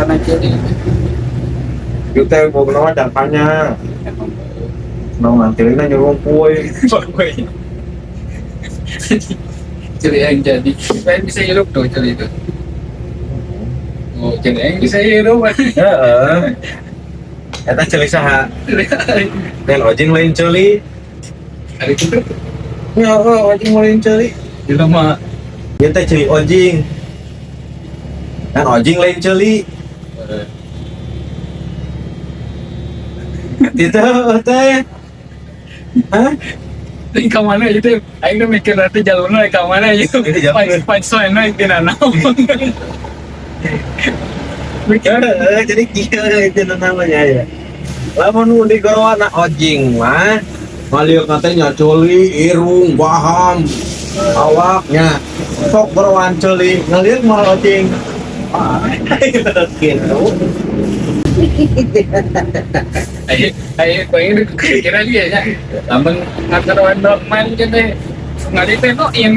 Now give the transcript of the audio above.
karena ciri Kita mau kenal datanya. emang Nong nanti ini nyuruh kue. ciri yang jadi saya bisa hidup tuh ciri itu. Oh, ciri yang bisa hidup. Heeh. Eta celi saha? Dan ojing lain celi. Hari itu Ya, ojing lain celi. di rumah Dia teh celi ojing. Dan ojing lain celi. Itu teh. Hah? di kamana itu aing udah mikir nanti jalurnya ke mana gitu Ini jalur. punchline-nya itu nanam Jadi kia itu namanya ya. Lamun di gorwana ojing mah ngaliuk katanya celi irung paham awaknya sok gorwan celi ngaliuk mah ojing gitu. ayo pengen kira dia ya lamun ngatur wandok main gitu nggak ditentokin